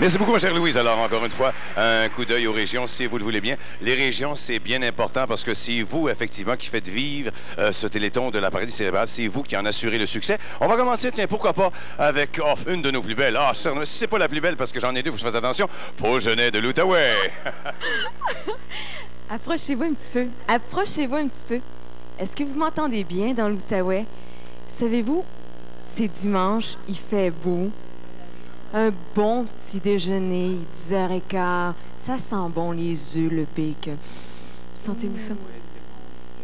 Merci beaucoup, ma chère Louise. Alors, encore une fois, un coup d'œil aux régions, si vous le voulez bien. Les régions, c'est bien important parce que c'est vous, effectivement, qui faites vivre ce téléthon de la paralysie cérébrale. C'est vous qui en assurez le succès. On va commencer, tiens, pourquoi pas, avec une de nos plus belles. Ah, si c'est pas la plus belle parce que j'en ai deux, il faut que je fasse attention. Paul Genet de l'Outaouais. Approchez-vous un petit peu. Approchez-vous un petit peu. Est-ce que vous m'entendez bien dans l'Outaouais? Savez-vous, c'est dimanche, il fait beau. Un bon petit déjeuner, 10h15. Ça sent bon, les œufs, le bacon. Sentez-vous ça?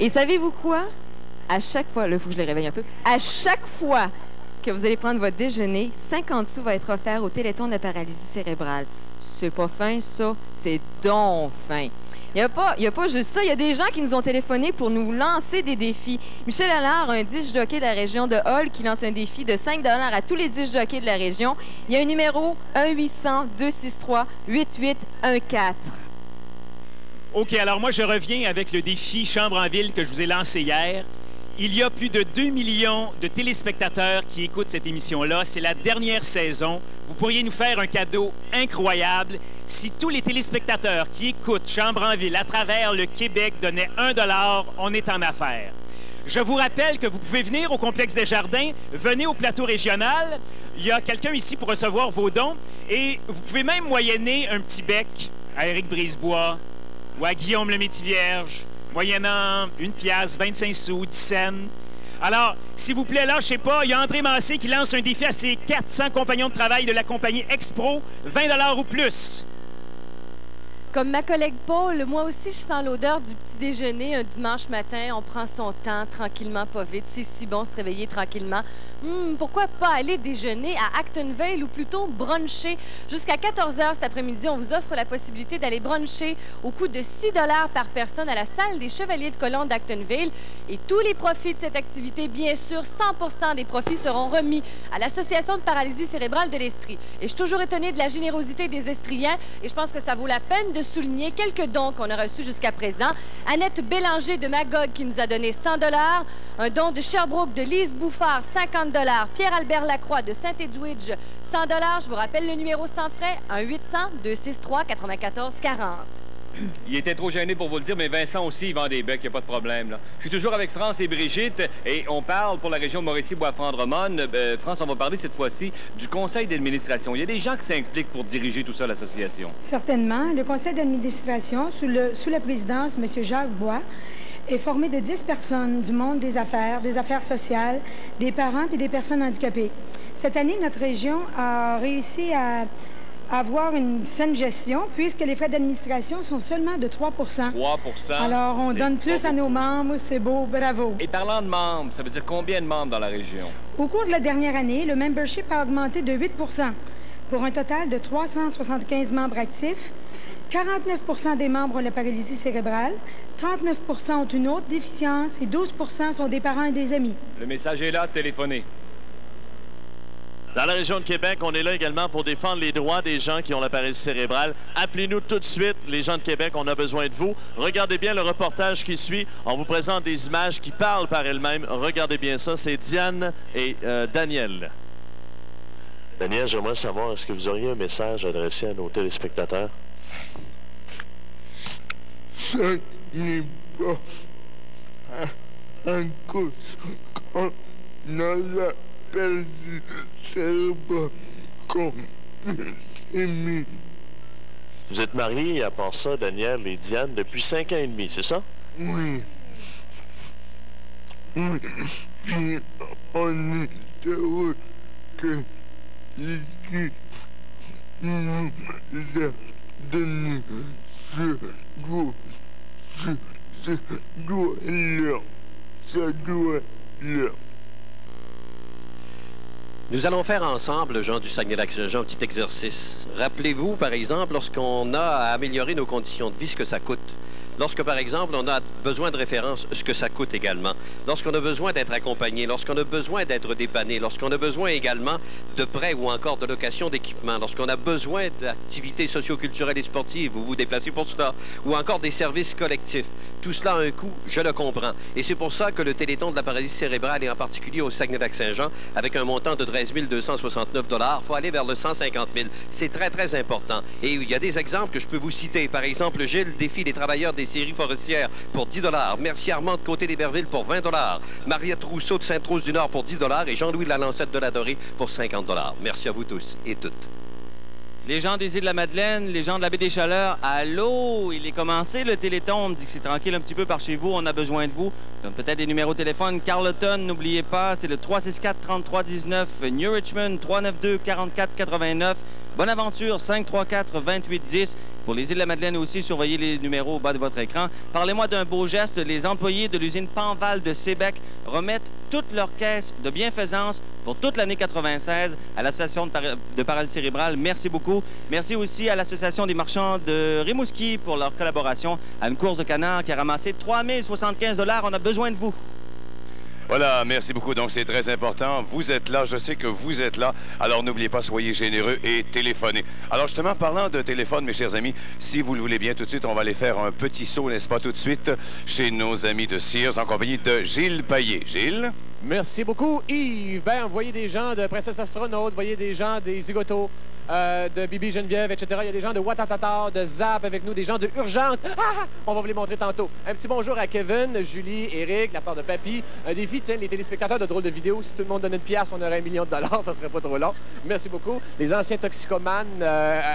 Et savez-vous quoi? À chaque fois, là, il faut que je les réveille un peu. À chaque fois que vous allez prendre votre déjeuner, 50 sous va être offert au Téléthon de la paralysie cérébrale. C'est pas fin, ça? C'est donc fin. Il n'y a pas juste ça. Il y a des gens qui nous ont téléphoné pour nous lancer des défis. Michel Allard, un disc jockey de la région de Hall, qui lance un défi de 5 $ à tous les disc jockeys de la région. Il y a un numéro 1-800-263-8814. OK, alors moi, je reviens avec le défi Chambre en ville que je vous ai lancé hier. Il y a plus de 2 millions de téléspectateurs qui écoutent cette émission-là. C'est la dernière saison. Vous pourriez nous faire un cadeau incroyable si tous les téléspectateurs qui écoutent Chambre en ville à travers le Québec donnaient 1 $, on est en affaires. Je vous rappelle que vous pouvez venir au Complexe des Jardins, venez au plateau régional. Il y a quelqu'un ici pour recevoir vos dons. Et vous pouvez même moyenner un petit bec à Éric Brisebois ou à Guillaume le Métis-Vierge, moyennant 1 piastre, 25 sous, 10 cents. Alors, s'il vous plaît, lâchez pas. Il y a André Massé qui lance un défi à ses 400 compagnons de travail de la compagnie Expro, 20 $ ou plus. Comme ma collègue Paul, moi aussi, je sens l'odeur du petit déjeuner un dimanche matin. On prend son temps, tranquillement, pas vite. C'est si bon se réveiller tranquillement. Pourquoi pas aller déjeuner à Actonville ou plutôt bruncher? Jusqu'à 14 h cet après-midi, on vous offre la possibilité d'aller bruncher au coût de 6 $ par personne à la salle des Chevaliers de Colombe d'Actonville. Et tous les profits de cette activité, bien sûr, 100% des profits seront remis à l'Association de paralysie cérébrale de l'Estrie. Et je suis toujours étonnée de la générosité des Estriens et je pense que ça vaut la peine de souligner quelques dons qu'on a reçus jusqu'à présent. Annette Bélanger de Magog qui nous a donné 100 $, un don de Sherbrooke de Lise Bouffard, 50 $, Pierre-Albert Lacroix de Saint-Edwidge, 100 $. Je vous rappelle le numéro sans frais, 1-800-263-9440. Il était trop gêné pour vous le dire, mais Vincent aussi, il vend des becs, il n'y a pas de problème. Là. Je suis toujours avec France et Brigitte et on parle pour la région de Mauricie-Bois-Franc-Drummond. France, on va parler cette fois-ci du conseil d'administration. Il y a des gens qui s'impliquent pour diriger tout ça, l'association. Certainement. Le conseil d'administration, sous la présidence de M. Jacques Bois, est formé de 10 personnes du monde des affaires sociales, des parents et des personnes handicapées. Cette année, notre région a réussi à avoir une saine gestion, puisque les frais d'administration sont seulement de 3 3 Alors, on donne plus à nos membres, c'est beau, bravo. Et parlant de membres, ça veut dire combien de membres dans la région? Au cours de la dernière année, le membership a augmenté de 8 pour un total de 375 membres actifs. 49 des membres ont la paralysie cérébrale, 39 ont une autre déficience et 12 sont des parents et des amis. Le message est là, téléphonez. Dans la région de Québec, on est là également pour défendre les droits des gens qui ont la paralysie cérébrale. Appelez-nous tout de suite, les gens de Québec, on a besoin de vous. Regardez bien le reportage qui suit. On vous présente des images qui parlent par elles-mêmes. Regardez bien ça, c'est Diane et Daniel. Daniel, j'aimerais savoir, est-ce que vous auriez un message adressé à nos téléspectateurs? Ce n'est pas un cause qu'on a la paralysie cérébrale qu'on aimé. Vous êtes mariés, à part ça, Daniel et Diane, depuis 5 ans et demi, c'est ça? Oui. Oui. Puis on est heureux que l'équipe nous a donné ce doigt-là. Nous allons faire ensemble, gens du Saguenay-Lac-Saint-Jean, un petit exercice. Rappelez-vous, par exemple, lorsqu'on a à améliorer nos conditions de vie, ce que ça coûte. Lorsque, par exemple, on a besoin de références, ce que ça coûte également. Lorsqu'on a besoin d'être accompagné, lorsqu'on a besoin d'être dépanné, lorsqu'on a besoin également de prêts ou encore de location d'équipement, lorsqu'on a besoin d'activités socio-culturelles et sportives, vous vous déplacez pour cela, ou encore des services collectifs. Tout cela a un coût, je le comprends. Et c'est pour ça que le Téléthon de la paralysie cérébrale, et en particulier au Saguenay-Lac-Saint-Jean, avec un montant de 13 269 $, il faut aller vers le 150 000. C'est très, très important. Et il y a des exemples que je peux vous citer. Par exemple, Gilles défie les travailleurs des scieries forestières pour 10 $. Merci Armand de Côté-des-Bervilles pour 20 $. Mariette Rousseau de Sainte-Rose-du-Nord pour 10 $ et Jean-Louis de la Lancette de la Dorée pour 50 $. Merci à vous tous et toutes. Les gens des Îles-de-la-Madeleine, les gens de la baie des Chaleurs, allô, il est commencé le Téléthon. On me dit que c'est tranquille un petit peu par chez vous, on a besoin de vous. Comme peut-être des numéros de téléphone. Carleton, n'oubliez pas, c'est le 364-3319. New Richmond, 392-4489. Bonaventure, 534-2810. Pour les Îles-de-la-Madeleine aussi, surveillez les numéros au bas de votre écran. Parlez-moi d'un beau geste. Les employés de l'usine Panval de Sébec remettent toutes leurs caisses de bienfaisance pour toute l'année 96 à l'Association de paralysie cérébrale. Merci beaucoup. Merci aussi à l'Association des marchands de Rimouski pour leur collaboration à une course de canard qui a ramassé 3 075 $. On a besoin de vous. Voilà, merci beaucoup. Donc, c'est très important. Vous êtes là, je sais que vous êtes là. Alors, n'oubliez pas, soyez généreux et téléphonez. Alors, justement, parlant de téléphone, mes chers amis, si vous le voulez bien, tout de suite, on va aller faire un petit saut, n'est-ce pas, tout de suite, chez nos amis de Sears, en compagnie de Gilles Payet. Gilles? Merci beaucoup, Yves. Ben, vous voyez des gens de Princesse Astronaute, vous voyez des gens des Zigotos, de Bibi Geneviève, etc. Il y a des gens de Watatata, de Zap avec nous, des gens de Urgence. On va vous les montrer tantôt. Un petit bonjour à Kevin, Julie, Eric, la part de Papy. Un défi, tiens, les téléspectateurs de Drôles de vidéos. Si tout le monde donnait une pièce, on aurait $1 million, ça serait pas trop long. Merci beaucoup. Les anciens toxicomanes,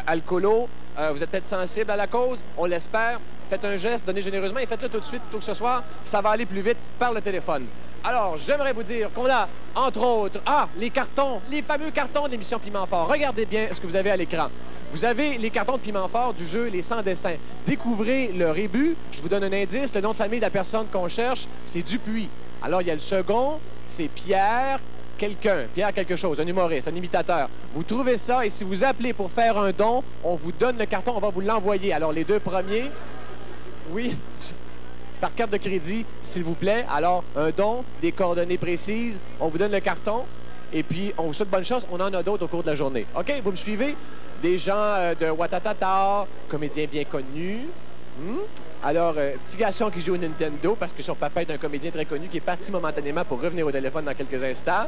alcoolos, vous êtes peut-être sensibles à la cause, on l'espère. Faites un geste, donnez généreusement et faites-le tout de suite, tôt que ce soir. Ça va aller plus vite par le téléphone. Alors, j'aimerais vous dire qu'on a, entre autres, les cartons, les fameux cartons d'émission Piment Fort. Regardez bien ce que vous avez à l'écran. Vous avez les cartons de Piment Fort du jeu Les 100 dessins. Découvrez le rébut. Je vous donne un indice. Le nom de famille de la personne qu'on cherche, c'est Dupuis. Alors, il y a le second, c'est Pierre quelqu'un, Pierre quelque chose, un humoriste, un imitateur. Vous trouvez ça et si vous appelez pour faire un don, on vous donne le carton, on va vous l'envoyer. Alors, les deux premiers, oui, par carte de crédit, s'il vous plaît. Alors, un don, des coordonnées précises, on vous donne le carton et puis on vous souhaite bonne chance. On en a d'autres au cours de la journée. OK, vous me suivez? Des gens de Watatata, comédiens bien connus. Alors, petit garçon qui joue au Nintendo parce que son papa est un comédien très connu qui est parti momentanément pour revenir au téléphone dans quelques instants.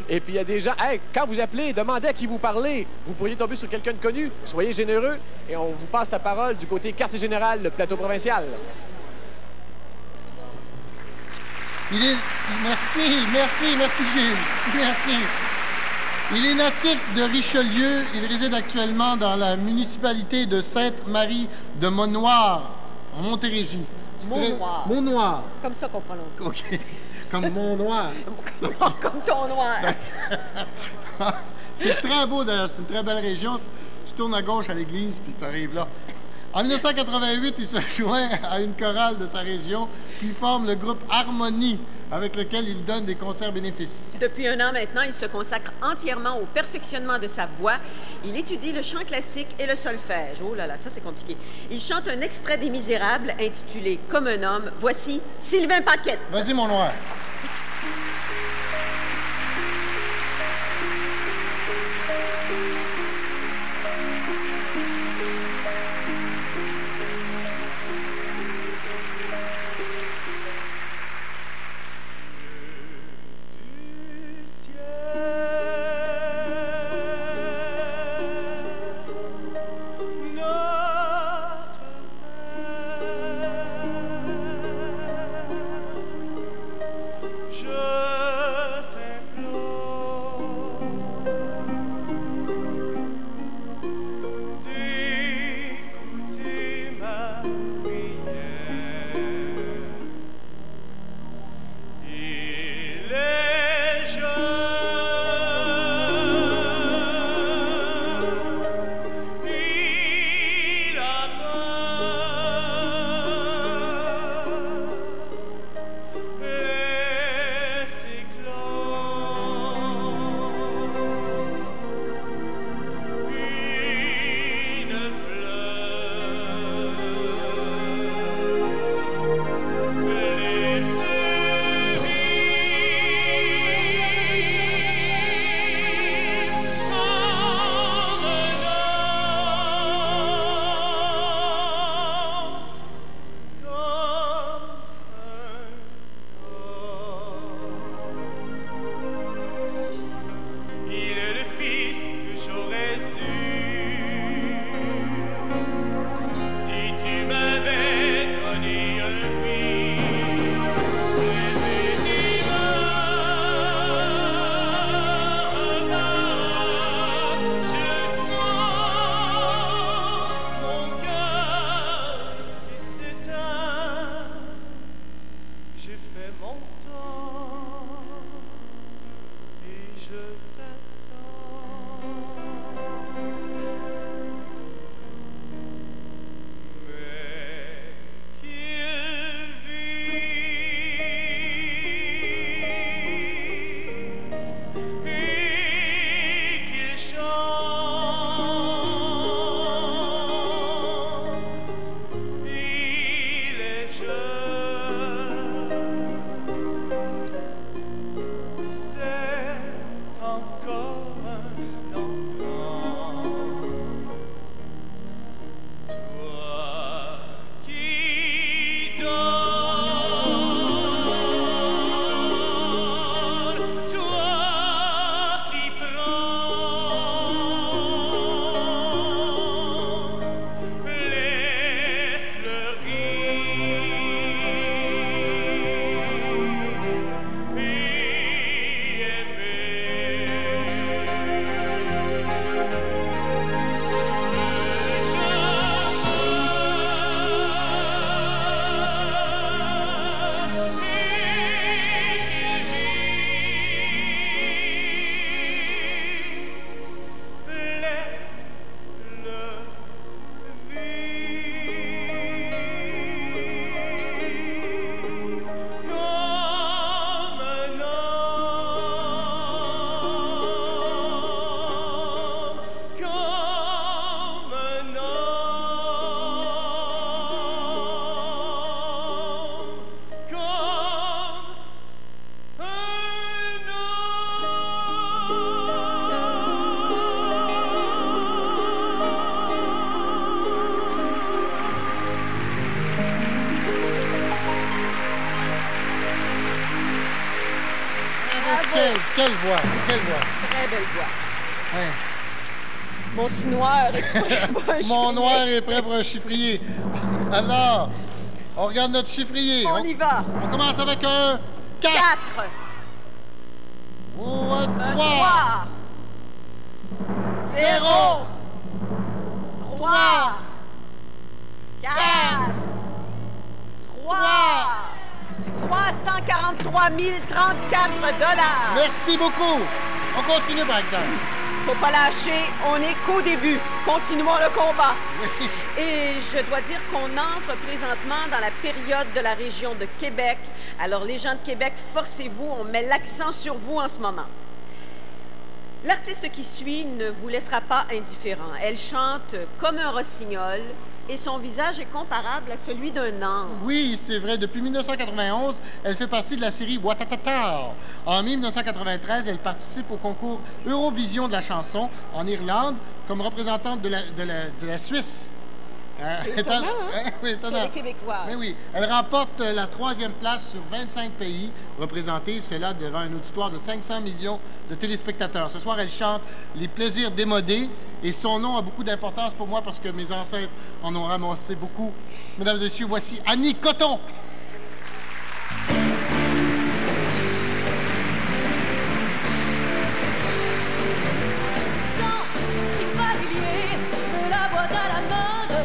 Et puis, il y a des gens... Hey, quand vous appelez, demandez à qui vous parlez. Vous pourriez tomber sur quelqu'un de connu. Soyez généreux et on vous passe la parole du côté quartier général, le plateau provincial. Merci Gilles. Merci. Il est natif de Richelieu. Il réside actuellement dans la municipalité de Sainte-Marie-de-Montnoir, en Montérégie. Montnoir. Montnoir. Comme ça qu'on prononce. OK. Comme Montnoir. Comme ton noir. C'est très beau d'ailleurs. C'est une très belle région. Tu tournes à gauche à l'église, puis tu arrives là. En 1988, il se joint à une chorale de sa région, puis forme le groupe Harmonie, avec lequel il donne des concerts bénéfices. Depuis 1 an maintenant, il se consacre entièrement au perfectionnement de sa voix. Il étudie le chant classique et le solfège. Oh là là, ça c'est compliqué. Il chante un extrait des Misérables intitulé « Comme un homme ». Voici Sylvain Paquette. Vas-y, mon noir. comme un enfant. Toi qui donnes, toi qui prends, laisse le Quelle voix, quelle voix. Très belle voix. Ouais. Mon petit noir est prêt pour un Mon chiffrier? noir est prêt pour un chiffrier. Alors, on regarde notre chiffrier. On y va. On commence avec un 4. 4. Ou un 3. 0. 3. 4. 3. 343 034 $. Merci beaucoup. On continue, par exemple. Faut pas lâcher, on est qu'au début. Continuons le combat. Et je dois dire qu'on entre présentement dans la période de la région de Québec. Alors, les gens de Québec, forcez-vous, on met l'accent sur vous en ce moment. L'artiste qui suit ne vous laissera pas indifférent. Elle chante comme un rossignol et son visage est comparable à celui d'un ange. Oui, c'est vrai. Depuis 1991, elle fait partie de la série Watatata. En 1993, elle participe au concours Eurovision de la chanson en Irlande comme représentante de la Suisse. Étonnant, hein? Oui, étonnant. Elle est québécoise. Mais oui, elle remporte la 3e place sur 25 pays représentés, cela devant un auditoire de 500 millions de téléspectateurs. Ce soir, elle chante Les plaisirs démodés et son nom a beaucoup d'importance pour moi parce que mes ancêtres en ont ramassé beaucoup. Mesdames et messieurs, voici Annie Coton. De la boîte à la mode,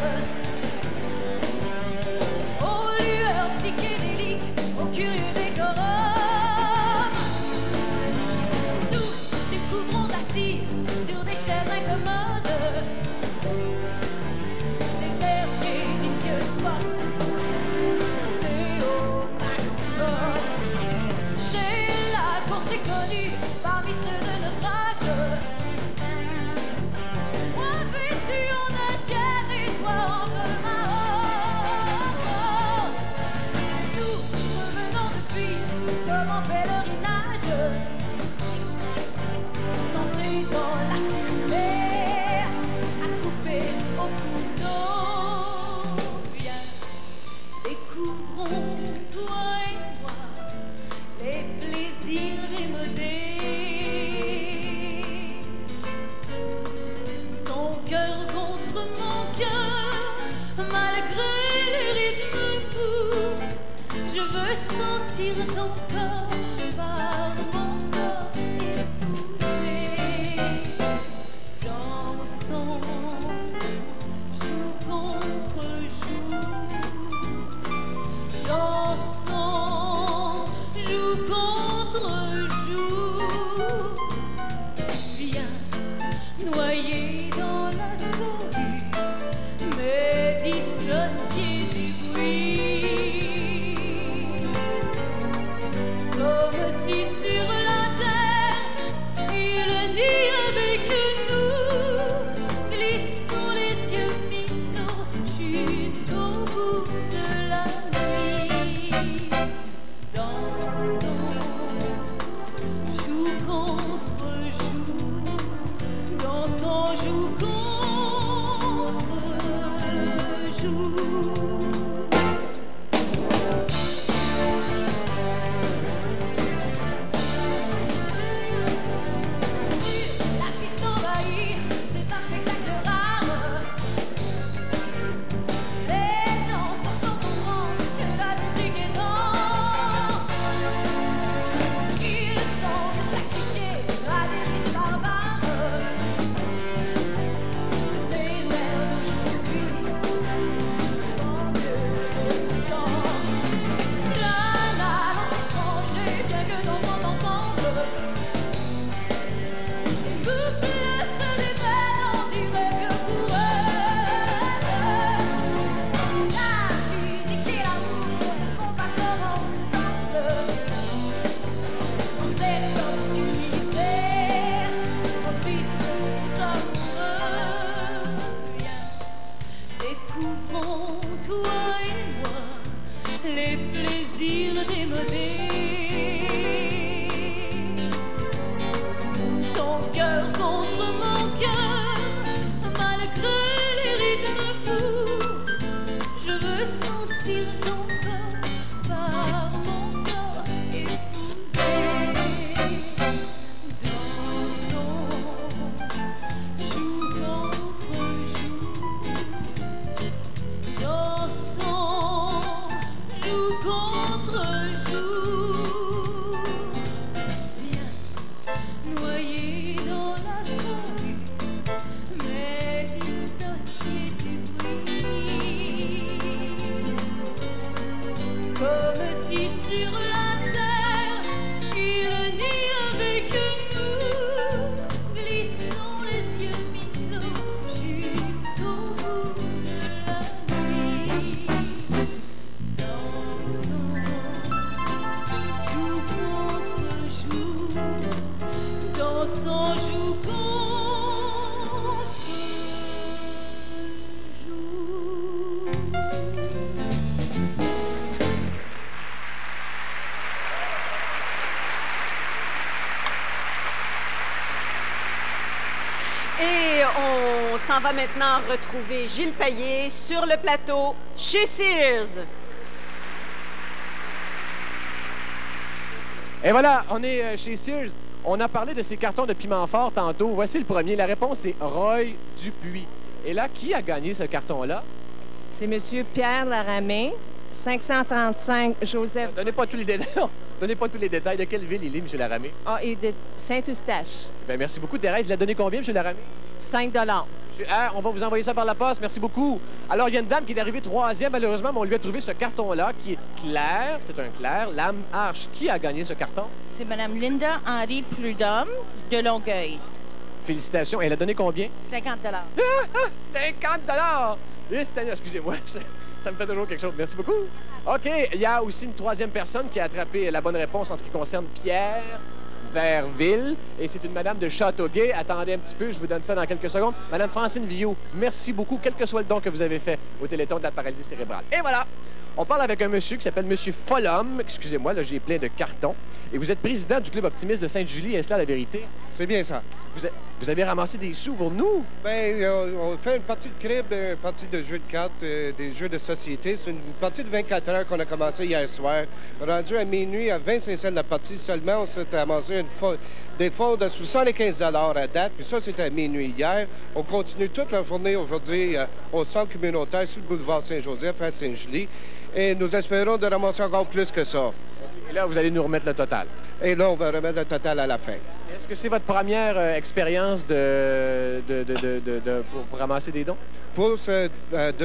aux lueurs psychédéliques, aux curieux décorums, nous découvrons assis sur des chaises incommodes les derniers disques pop. C'est au maximum, c'est la course est connue parmi ceux de notre âge. Tu en indienne et toi en commun. Nous revenons depuis comme en pèlerinage, danser dans la lumière, à couper au couteau. Viens, découvrons toi et moi les plaisirs démodés. Cœur contre mon cœur, malgré les rythmes fous, je veux sentir ton corps par mon corps épousé. Dansons, joue contre joue. Dansons, joue contre joue. Viens, noyer dans la folie, mais dissocié du bruit, comme joue contre joue. Découvrons, toi et moi, les plaisirs démodés. Ton cœur contre mon cœur, malgré les rythmes fous, je veux sentir ton corps par mon corps épousé. Dansons, joue contre joue. Dansons, joue contre joue. Viens, noyé dans la folie, mais dissocié du bruit. Comme si sur la terre, il nie avec nous. Glissons les yeux mi-clos jusqu'au bout de la nuit. Dansons, joue contre joue. Dansons, joue contre joue. Et on s'en va maintenant retrouver Gilles Payet sur le plateau chez Sears. Et voilà, on est chez Sears. On a parlé de ces cartons de piment fort tantôt. Voici le premier. La réponse est Roy Dupuis. Et là, qui a gagné ce carton-là? C'est M. Pierre Laramé, 535 Joseph. Donnez pas tous les détails. Donnez pas tous les détails. De quelle ville il est, M. Laramé? Ah, et de Saint-Eustache. Bien, merci beaucoup, Thérèse. Il a donné combien, M. Laramé? 5 On va vous envoyer ça par la poste. Merci beaucoup. Alors, il y a une dame qui est arrivée troisième, malheureusement, mais on lui a trouvé ce carton-là qui est clair. C'est un clair, lame arche. Qui a gagné ce carton? C'est Mme Linda Henry Prudhomme de Longueuil. Félicitations. Elle a donné combien? 50 50 Eh, Seigneur, excusez-moi. Ça me fait toujours quelque chose. Merci beaucoup. OK. Il y a aussi une troisième personne qui a attrapé la bonne réponse en ce qui concerne Pierre Verville. Et c'est une madame de Châteauguay. Attendez un petit peu, je vous donne ça dans quelques secondes. Madame Francine Viau, merci beaucoup, quel que soit le don que vous avez fait au Téléthon de la paralysie cérébrale. Et voilà! On parle avec un monsieur qui s'appelle Monsieur Follum. Excusez-moi, là, j'ai plein de cartons. Et vous êtes président du Club Optimiste de Sainte-Julie, est-ce là la vérité? C'est bien ça. Vous avez ramassé des sous pour nous? Bien, on fait une partie de crib, une partie de jeux de cartes, des jeux de société. C'est une partie de 24 heures qu'on a commencé hier soir. Rendu à minuit, à 25 cents de la partie seulement, on s'est amassé des fonds de 75 à date. Puis ça, c'était à minuit hier. On continue toute la journée aujourd'hui au centre communautaire sur le boulevard Saint-Joseph à Sainte-Julie. Et nous espérons de ramasser encore plus que ça. Et là, vous allez nous remettre le total. Et là, on va remettre le total à la fin. Est-ce que c'est votre première expérience pour ramasser des dons? De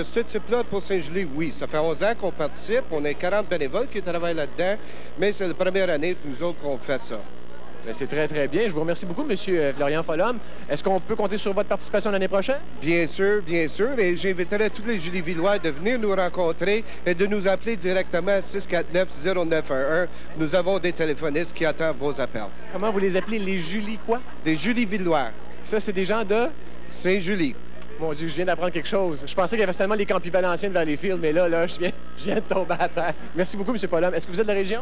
ce type-là, pour Saint-Julie, oui. Ça fait 11 ans qu'on participe. On est 40 bénévoles qui travaillent là-dedans. Mais c'est la première année que nous autres qu'on fait ça. C'est très, très bien. Je vous remercie beaucoup, M. Florian Follum. Est-ce qu'on peut compter sur votre participation l'année prochaine? Bien sûr, bien sûr. Et j'inviterai tous les Julie-Villois de venir nous rencontrer et de nous appeler directement à 649-0911. Nous avons des téléphonistes qui attendent vos appels. Comment vous les appelez? Les Julie quoi? Des Julie-Villois. Ça, c'est des gens de? Saint-Julie. Mon Dieu, je viens d'apprendre quelque chose. Je pensais qu'il y avait seulement les Campy Valenciens de Valleyfield, mais là, je viens... Je viens de tomber à terre. Merci beaucoup, M. Polhomme. Est-ce que vous êtes de la région?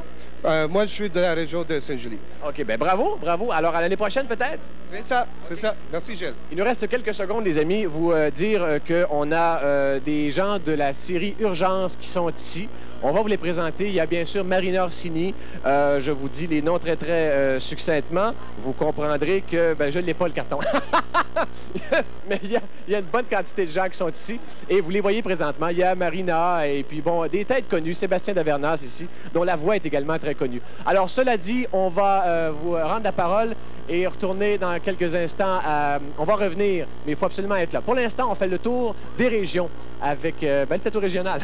Moi, je suis de la région de Saint-Julie. OK, bien bravo, bravo. Alors, à l'année prochaine, peut-être? C'est ça, c'est ça. Merci, Gilles. Il nous reste quelques secondes, les amis, vous dire qu'on a des gens de la série Urgence qui sont ici. On va vous les présenter. Il y a bien sûr Marina Orsini. Je vous dis les noms très, très succinctement. Vous comprendrez que je n'ai pas le carton. Mais il y a une bonne quantité de gens qui sont ici. Et vous les voyez présentement. Il y a Marina et puis, bon, des têtes connues. Sébastien Davernas ici, dont la voix est également très connue. Alors, cela dit, on va vous rendre la parole et retourner dans quelques instants. On va revenir, mais il faut absolument être là. Pour l'instant, on fait le tour des régions avec le plateau régional.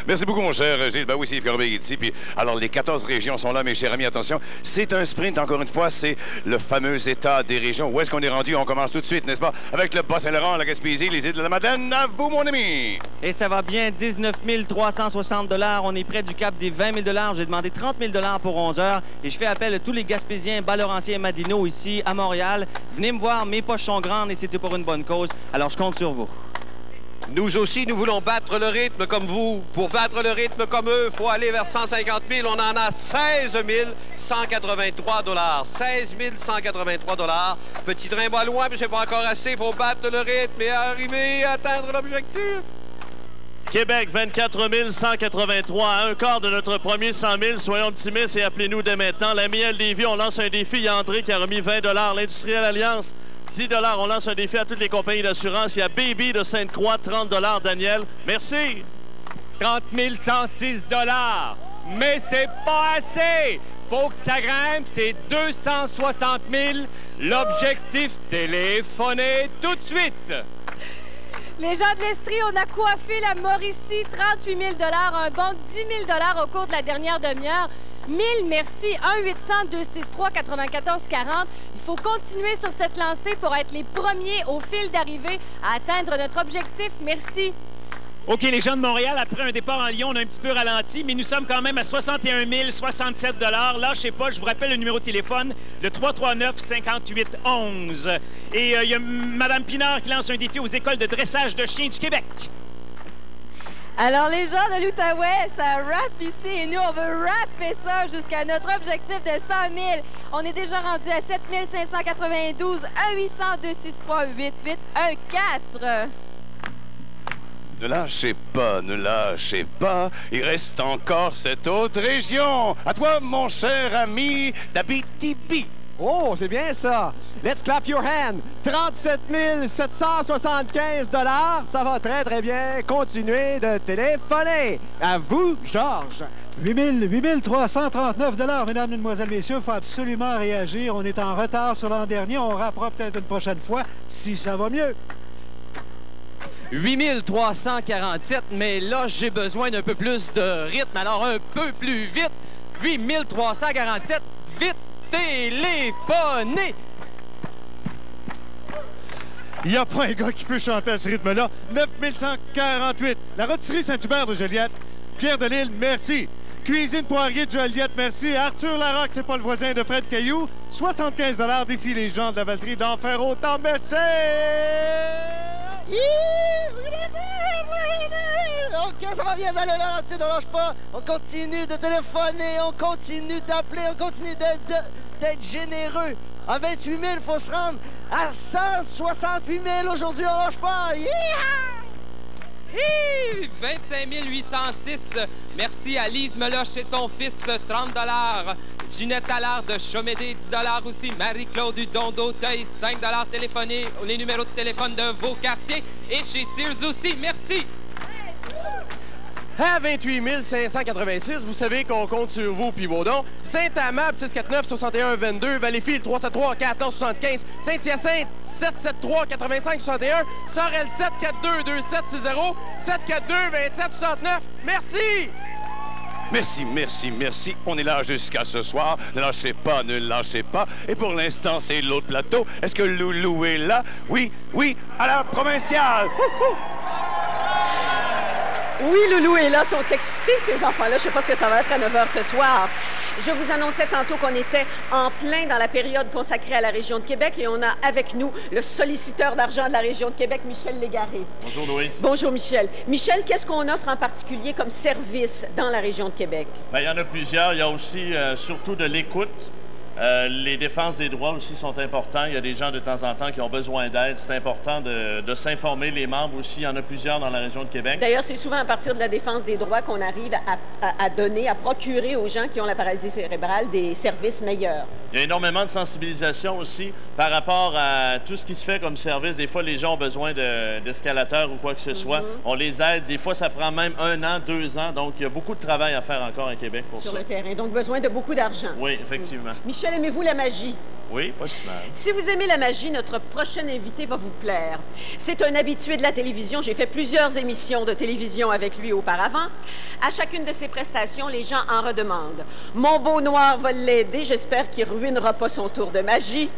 Merci beaucoup, mon cher Gilles. Ben oui, c'est Yves Corbet ici. Puis, alors, les 14 régions sont là, mes chers amis. Attention, c'est un sprint, encore une fois. C'est le fameux état des régions. Où est-ce qu'on est rendu? On commence tout de suite, n'est-ce pas? Avec le Bas-Saint-Laurent, la Gaspésie, les îles de la Madeleine. À vous, mon ami! Et ça va bien, 19 360 $. On est près du cap des 20 000 $. J'ai demandé 30 000 $ pour 11 heures. Et je fais appel à tous les Gaspésiens, Bas-Laurentiens et Madino ici, à Montréal. Venez me voir, mes poches sont grandes et c'était pour une bonne cause. Alors, je compte sur vous. Nous aussi, nous voulons battre le rythme comme vous. Pour battre le rythme comme eux, il faut aller vers 150 000. On en a 16 183 $. 16 183 $. Petit train va loin, mais c'est pas encore assez. Il faut battre le rythme et arriver à atteindre l'objectif. Québec, 24 183, à un quart de notre premier 100 000. Soyons optimistes et appelez-nous dès maintenant. La Miel Lévis, on lance un défi. Il y a André qui a remis 20 $. L'Industrielle Alliance, 10 $. On lance un défi à toutes les compagnies d'assurance. Il y a Baby de Sainte-Croix, 30 $. Daniel, merci. 30 106 $. Mais c'est pas assez. Faut que ça grimpe. C'est 260 000. L'objectif, téléphoner tout de suite. Les gens de l'Estrie, on a coiffé la Mauricie, 38 000 $, un bon 10 000 $ au cours de la dernière demi-heure. 1000, merci. 1-800-263-94-40. Il faut continuer sur cette lancée pour être les premiers au fil d'arrivée à atteindre notre objectif. Merci. OK, les gens de Montréal, après un départ en Lyon, on a un petit peu ralenti, mais nous sommes quand même à 61 067 $. Là, je sais pas, je vous rappelle le numéro de téléphone, le 339-5811. Et il y a Mme Pinard qui lance un défi aux écoles de dressage de chiens du Québec. Alors, les gens de l'Outaouais, ça rappe ici et nous, on veut rapper ça jusqu'à notre objectif de 100 000. On est déjà rendu à 7 592, 1-800-263-8814. Ne lâchez pas, ne lâchez pas. Il reste encore cette autre région. À toi, mon cher ami d'Abitibi. Oh, c'est bien ça. Let's clap your hand. 37 775 $. Ça va très, très bien. Continuez de téléphoner. À vous, Georges. 8 339 $, mesdames, mesdemoiselles, messieurs. Il faut absolument réagir. On est en retard sur l'an dernier. On rappera peut-être une prochaine fois si ça va mieux. 8 347, mais là, j'ai besoin d'un peu plus de rythme, alors un peu plus vite. 8 347, vite, téléphonez! Il n'y a pas un gars qui peut chanter à ce rythme-là. 9 148. La rôtisserie Saint-Hubert de Joliette. Pierre Delisle, merci. Cuisine Poirier de Joliette, merci. Arthur Larocque, c'est pas le voisin de Fred Caillou. 75 $. Défie les gens de la Valtrie d'en faire autant, merci! OK, ça va bien d'aller là, tu sais, ne lâche pas. On continue de téléphoner, on continue d'appeler, on continue d'être généreux. À 28 000, il faut se rendre à 168 000 aujourd'hui, on lâche pas. Yeah! 25 806. Merci à Lise Meloche et son fils, 30 $. Ginette Allard de Chomédé, 10 $ aussi. Marie-Claude Hudon d'Auteuil, 5 $ téléphonés. Les numéros de téléphone de vos quartiers. Et chez Sears aussi, merci. À 28 586, vous savez qu'on compte sur vous puis vos dons. Saint-Amable, 649-6122. Valleyfield, 373-1475. Saint-Hyacinthe, 773-8561. Sorel, 742-2760. 742-2769. Merci! Merci, merci, merci. On est là jusqu'à ce soir. Ne lâchez pas, ne lâchez pas. Et pour l'instant, c'est l'autre plateau. Est-ce que Loulou est là? Oui, oui, à la provinciale. Oui, Loulou est là, sont excités ces enfants-là. Je ne sais pas ce que ça va être à 9 h ce soir. Je vous annonçais tantôt qu'on était en plein dans la période consacrée à la région de Québec et on a avec nous le solliciteur d'argent de la région de Québec, Michel Légaré. Bonjour, Louise. Bonjour, Michel. Michel, qu'est-ce qu'on offre en particulier comme service dans la région de Québec? Bien, il y en a plusieurs. Il y a aussi surtout de l'écoute. Les défenses des droits aussi sont importants. Il y a des gens de temps en temps qui ont besoin d'aide. C'est important de s'informer. Les membres aussi, il y en a plusieurs dans la région de Québec. D'ailleurs, c'est souvent à partir de la défense des droits qu'on arrive à donner, à procurer aux gens qui ont la paralysie cérébrale des services meilleurs. Il y a énormément de sensibilisation aussi par rapport à tout ce qui se fait comme service. Des fois, les gens ont besoin d'escalateurs ou quoi que ce soit. On les aide. Des fois, ça prend même 1 an, 2 ans. Donc, il y a beaucoup de travail à faire encore à Québec pour ça. Sur le terrain. Donc, besoin de beaucoup d'argent. Oui, effectivement. Michel, aimez-vous la magie? Oui, pas si mal. Si vous aimez la magie, notre prochain invité va vous plaire. C'est un habitué de la télévision. J'ai fait plusieurs émissions de télévision avec lui auparavant. À chacune de ses prestations, les gens en redemandent. Mon beau noir va l'aider. J'espère qu'il ne ruinera pas son tour de magie.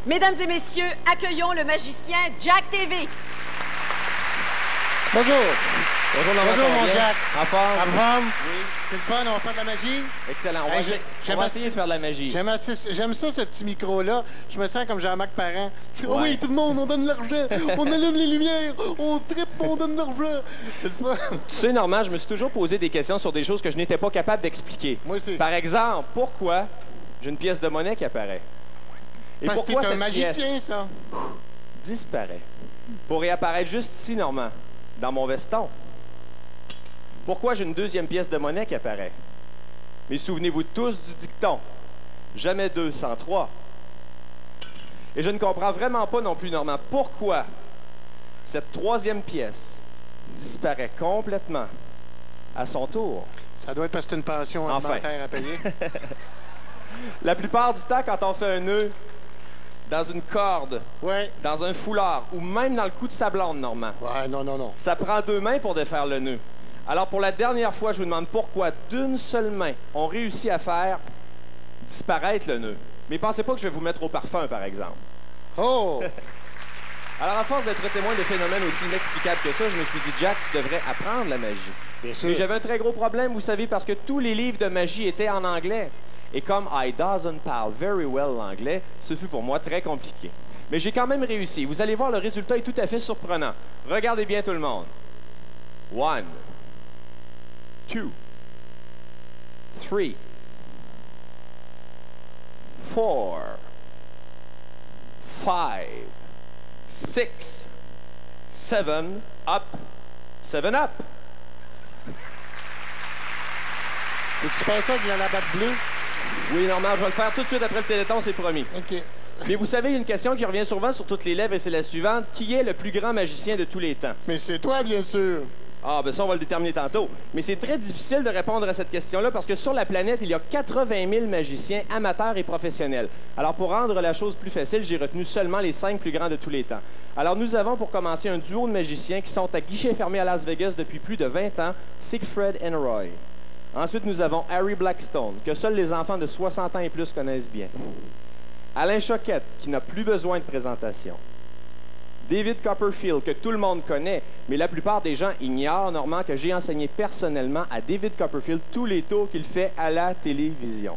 Mesdames et messieurs, accueillons le magicien Jack TV. Bonjour. Bonjour, Laurent, Bonjour, ça va mon bien? Jack. En forme? En forme? Oui. C'est le fun, on va faire de la magie? Excellent. On Hey, va essayer de faire de la magie. J'aime ça, ce petit micro-là. Je me sens comme Jean-Marc Parent. Oh Ouais. oui, tout le monde, on donne de l'argent. On allume les lumières. On tripe, on donne de l'argent. C'est le fun. Tu sais, Normand, je me suis toujours posé des questions sur des choses que je n'étais pas capable d'expliquer. Moi aussi. Par exemple, pourquoi j'ai une pièce de monnaie qui apparaît? Et Parce que pourquoi t'es un cette magicien, pièce ça. disparaît pour réapparaître juste ici, Normand, dans mon veston? Pourquoi j'ai une deuxième pièce de monnaie qui apparaît? Mais souvenez-vous tous du dicton. Jamais 2 sans 3. Et je ne comprends vraiment pas non plus, Normand, pourquoi cette troisième pièce disparaît complètement à son tour. Ça doit être parce que c'est une pension alimentaire à payer. La plupart du temps, quand on fait un nœud dans une corde, dans un foulard ou même dans le cou de sa blonde, Normand, non. Ça prend 2 mains pour défaire le nœud. Alors, pour la dernière fois, je vous demande pourquoi d'une seule main, on réussit à faire disparaître le nœud. Mais pensez pas que je vais vous mettre au parfum, par exemple. Oh! Alors, à force d'être témoin de phénomènes aussi inexplicables que ça, je me suis dit, Jack, tu devrais apprendre la magie. Bien sûr. Mais j'avais un très gros problème, vous savez, parce que tous les livres de magie étaient en anglais. Et comme I doesn't parle very well l'anglais, ce fut pour moi très compliqué. Mais j'ai quand même réussi. Vous allez voir, le résultat est tout à fait surprenant. Regardez bien tout le monde. 1, 2, 3, 4, 5, 6, 7, up, 7 up. Et tu fais ça avec la batte bleue? Oui, normal, je vais le faire tout de suite après le Téléthon, c'est promis. OK. Mais vous savez, il y a une question qui revient souvent sur toutes les lèvres et c'est la suivante. Qui est le plus grand magicien de tous les temps? Mais c'est toi, bien sûr. Ah, ben ça, on va le déterminer tantôt. Mais c'est très difficile de répondre à cette question-là parce que sur la planète, il y a 80 000 magiciens amateurs et professionnels. Alors, pour rendre la chose plus facile, j'ai retenu seulement les 5 plus grands de tous les temps. Alors, nous avons pour commencer un duo de magiciens qui sont à guichet fermé à Las Vegas depuis plus de 20 ans, Siegfried and Roy. Ensuite, nous avons Harry Blackstone, que seuls les enfants de 60 ans et plus connaissent bien. Alain Choquette, qui n'a plus besoin de présentation. David Copperfield, que tout le monde connaît, mais la plupart des gens ignorent, Normand, que j'ai enseigné personnellement à David Copperfield tous les tours qu'il fait à la télévision.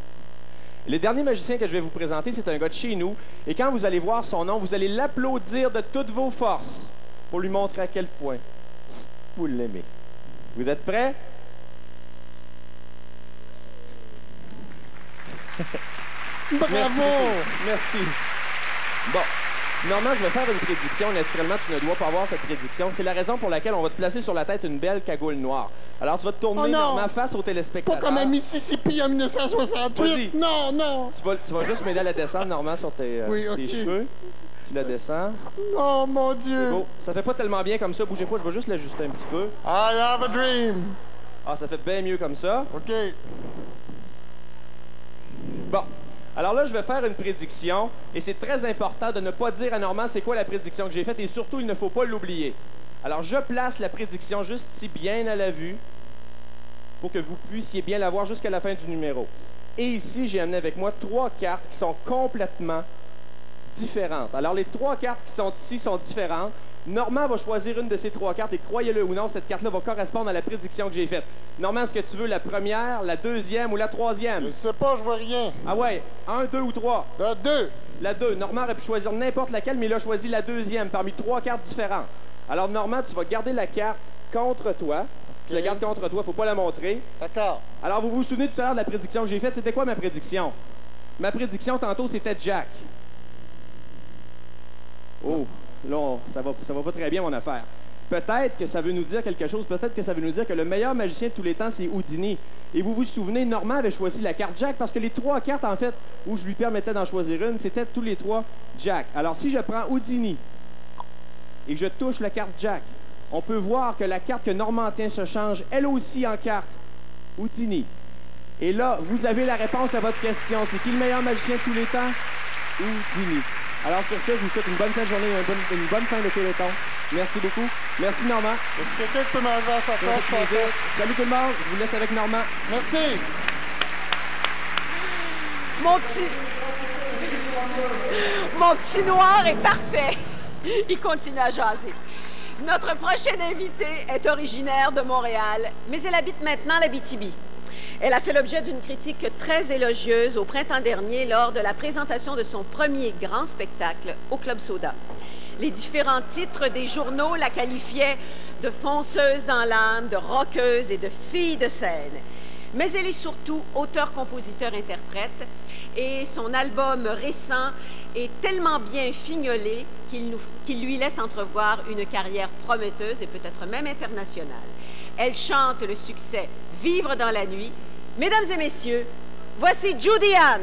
Le dernier magicien que je vais vous présenter, c'est un gars de chez nous, et quand vous allez voir son nom, vous allez l'applaudir de toutes vos forces pour lui montrer à quel point vous l'aimez. Vous êtes prêts? Bravo! Merci. Bon. Normand, je vais faire une prédiction. Naturellement, tu ne dois pas avoir cette prédiction. C'est la raison pour laquelle on va te placer sur la tête une belle cagoule noire. Alors, tu vas te tourner, Normand, face aux téléspectateurs. Pas comme à Mississippi en 1968. Non, non. Tu vas juste m'aider à la descendre, Normand, sur tes cheveux. Tu la descends. Oh, mon Dieu. Bon, ça fait pas tellement bien comme ça. Bougez pas, je vais juste l'ajuster un petit peu. I have a dream. Ah, ça fait bien mieux comme ça. OK. Bon. Alors là, je vais faire une prédiction, et c'est très important de ne pas dire à Normand c'est quoi la prédiction que j'ai faite, et surtout, il ne faut pas l'oublier. Alors, je place la prédiction juste ici, bien à la vue, pour que vous puissiez bien la voir jusqu'à la fin du numéro. Et ici, j'ai amené avec moi 3 cartes qui sont complètement différentes. Alors, les 3 cartes qui sont ici sont différentes. Normand va choisir une de ces 3 cartes et croyez-le ou non, cette carte-là va correspondre à la prédiction que j'ai faite. Normand, est-ce que tu veux la première, la deuxième ou la troisième? Je sais pas, je vois rien. Ah ouais, 1, 2 ou 3? La 2. La 2. Normand aurait pu choisir n'importe laquelle, mais il a choisi la deuxième parmi 3 cartes différentes. Alors, Normand, tu vas garder la carte contre toi. Okay. Tu la gardes contre toi, faut pas la montrer. D'accord. Alors, vous vous souvenez tout à l'heure de la prédiction que j'ai faite? C'était quoi ma prédiction? Ma prédiction, tantôt, c'était Jack. Oh, là, ça va pas très bien, mon affaire. Peut-être que ça veut nous dire quelque chose. Peut-être que ça veut nous dire que le meilleur magicien de tous les temps, c'est Houdini. Et vous vous souvenez, Normand avait choisi la carte Jack parce que les 3 cartes, en fait, où je lui permettais d'en choisir une, c'était tous les 3 Jack. Alors, si je prends Houdini et que je touche la carte Jack, on peut voir que la carte que Normand tient se change, elle aussi, en carte Houdini. Et là, vous avez la réponse à votre question. C'est qui le meilleur magicien de tous les temps? Houdini. Alors, sur ce, je vous souhaite une bonne fin de journée, une bonne fin de Téléthon. Merci beaucoup. Merci, Normand. Est-ce que quelqu'un qui peut m'enlever à sa poche? Salut tout le monde. Je vous laisse avec Normand. Merci. Mon petit noir est parfait. Il continue à jaser. Notre prochaine invitée est originaire de Montréal, mais elle habite maintenant l'Abitibi. Elle a fait l'objet d'une critique très élogieuse au printemps dernier lors de la présentation de son premier grand spectacle au Club Soda. Les différents titres des journaux la qualifiaient de fonceuse dans l'âme, de rockeuse et de fille de scène. Mais elle est surtout auteur-compositeur-interprète et son album récent est tellement bien fignolé qu'il lui laisse entrevoir une carrière prometteuse et peut-être même internationale. Elle chante le succès « Vivre dans la nuit ». Mesdames et messieurs, voici Judy Ann.